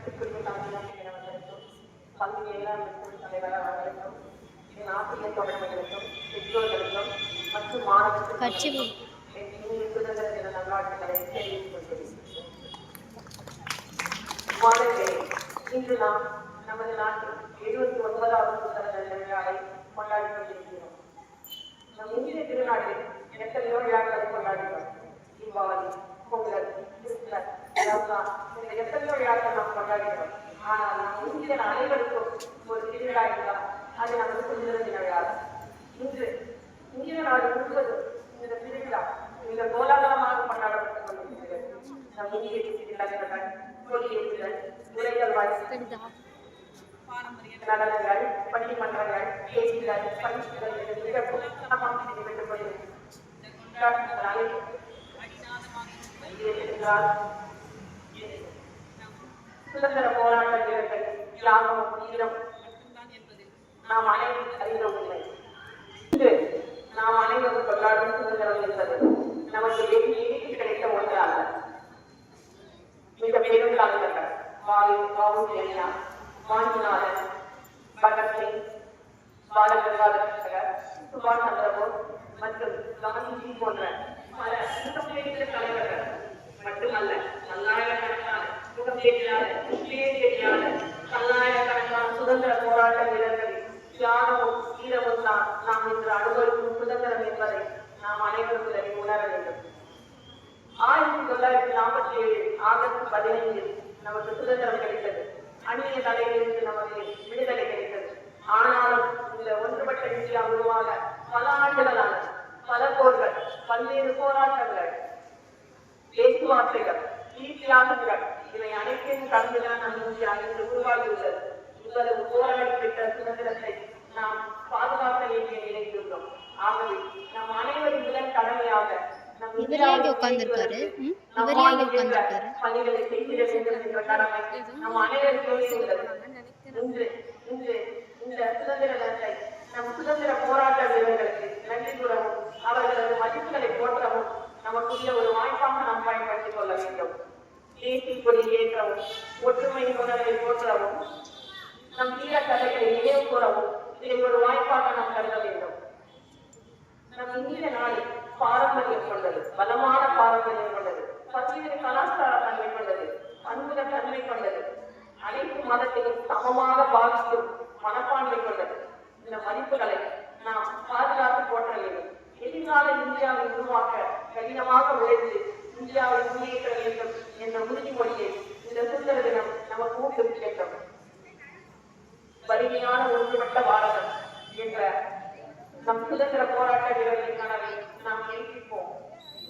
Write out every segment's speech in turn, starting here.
மதிப்புக்குரிய தலைவர்களுக்கும் பங்கு எல்லாம் தலைவராக அவர்களுக்கும் என் ஆசிரியர் தொடர்புகளுக்கும் பெற்றோர்களுக்கும் மற்றும் மாணவர்களுக்கும் சுதந்திர தின நல்வாழ்த்துக்களை தெரிவித்துக் கொண்டிருக்கிறேன். இன்று நாம் நமது நாட்டில் 79வது சுதந்திர தின விழாவை கொண்டாடி கொண்டிருக்கிறோம். நம் இந்திய திருநாட்டில் எத்தனையோ விழாக்களை கொண்டாடினோம். தீபாவளி, பொங்கல், கிறிஸ்துமஸ், ரம்ஜான் என்ற எத்தனையோ விழாக்கள் நாம் கொண்டாடினோம். ஆனால் நம் இந்தியன் அனைவருக்கும் ஒரு திருவிழா இருந்தால் அது நமது சுதந்திர தின விழா. இன்று இந்திய நாடு முழுவதும் இந்த திருவிழா மிக கோலாகலமாக கொண்டாடப்பட்டுக் கொண்டிருக்கிறது. நம் இந்திய தலைவர்கள் கொடியேற்றுதல், உரைகள் வாய்ப்பு, நடனங்கள், பட்டிமன்றங்கள், பேச்சுகள், பரிசுகள் என்று மிக புத்தகமாக நடைபெற்றுக் கொண்டிருக்கிறது. சுதந்திர போராட்ட வீரர்கள் தியாகமும் வீரம் நாம் அனைவரும் அறிந்தவில்லை. இன்று நாம் அனைவரும் கொண்டாடும் சுதந்திரம் என்பது நமக்கு வெகு எளிதில் கிடைத்த ஒன்று அல்ல. மிக பெரும் தலைவர்கள் வாவுசியா, வாஞ்சிநாதன், பகத்சிங், பாலகங்காதர் திலகர், சுபாஷ் சந்திரபோஸ் மற்றும் காந்திஜி போன்ற பல மிகப்பெரிய தலைவர்கள் மட்டுமல்ல, பல்லாயிரக்கணக்கான முகம் தெரியாத, பேர் தெரியாத பல்லாயிரக்கணக்கான சுதந்திர போராட்ட வீரர்களின் தியாகமும் வீரமும் தான் நாம் இன்று அனுபவிக்கும் சுதந்திரம் என்பதை நாம் அனைவரும் உணர வேண்டும். 1947 ஆகஸ்ட் 15 நமக்கு சுதந்திரம் கிடைத்தது. அந்நிய தலையிலிருந்து நமக்கு விடுதலை கிடைத்தது. ஆனாலும் இந்த ஒன்றுபட்ட இந்தியா உருவாக பல ஆண்டுகளான பல போர்கள், பல்வேறு போராட்டங்கள், பேச்சுவார்த்தைகள், தியாகங்கள் இவை அனைத்தையும் கடந்துதான் நம் இந்தியா இன்று உருவாகியுள்ளது. இவ்வளவு போராடி பெற்ற சுதந்திரத்தை நாம் பாதுகாக்க வேண்டிய நிலையில் உள்ளோம். ஆகவே நம் அனைவரும் முதல் கடமையாக பணிகளை செய்திட வேண்டும் என்ற கடமை நம் அனைவருக்குமே உள்ளது. இன்று இந்த சுதந்திர தினத்தை நம் சுதந்திர போராட்ட வீரர்களுக்கு நன்றி கூறவும் அவர்களது மதிப்புகளை போற்றவும் நமக்குரிய ஒரு வாய்ப்பாக நாம் பயன்படுத்திக் கொள்ள வேண்டும். தேசிய கொடி ஏற்றவும், ஒற்றுமையின் உணர்வை போற்றவும், நம் வீர கதைகளை நினைவு கூறவும் இதை ஒரு வாய்ப்பாக நாம் கருத வேண்டும். நம் இந்திய நாடு பாரம்பரியம் கொண்டது, பலமான பாரம்பரியம் கொண்டது, பல்வேறு கலாச்சார தன்மை கொண்டது, பன்முக தன்மை கொண்டது, அனைத்து மதத்தையும் சமமாக பாதிக்கும் மனப்பான்மை கொண்டது. இந்த மதிப்புகளை நாம் பாதுகாத்து போற்ற வேண்டும். எதிர்கால இந்தியாவை உருவாக்க கடினமாக உழைத்து இந்தியாவை முன்னேற்ற வேண்டும் என்ற உறுதிமொழியை இந்த சுதந்திர தினம் நமக்கு ஊக்குவிக்கட்டும். வலிமையான ஒன்றுபட்ட பாரதம் என்ற நம் சுதந்திர போராட்ட வீரர்களின் கனவை நாம் மெய்ப்பிப்போம்.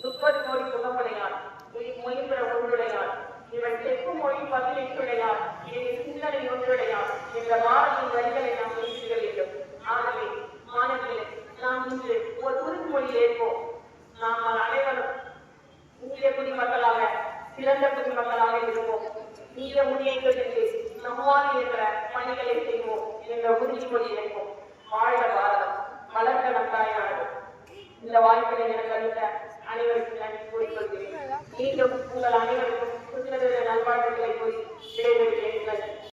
30 கோடி முகமுடையான், மொழிபுற ஒன்றுடையான், இவன் தெற்கும் மொழி 18 என் சிந்தனை ஒன்றுடையான் என்ற பாரதியின் வரிகளை நாம் மெய்ப்பிக்க வேண்டும். ஆகவே மாணவர்களே, நாம் இன்று ஒரு உறுதிமொழி ஏற்போம். நாம் அனைவரும் இந்திய குடிமக்களாக, சிறந்த குடிமக்களாக இருப்போம். இந்திய முன்னேற்றத்திற்கு நம்மால் என்ற பணிகளை செய்வோம் என்ற உறுதிமொழி ஏற்போம். வாழ்க பாரதம், வளர்க்க நம் நாடு. இந்த வாய்ப்பினை எனக்கு அளித்த அனைவருக்கும் நன்றி கூறிக்கொள்கிறேன். மீண்டும் உங்கள் அனைவருக்கும் சுதந்திர நல்வாழ்வுகளை கூறி விடைபெறுகிறேன்.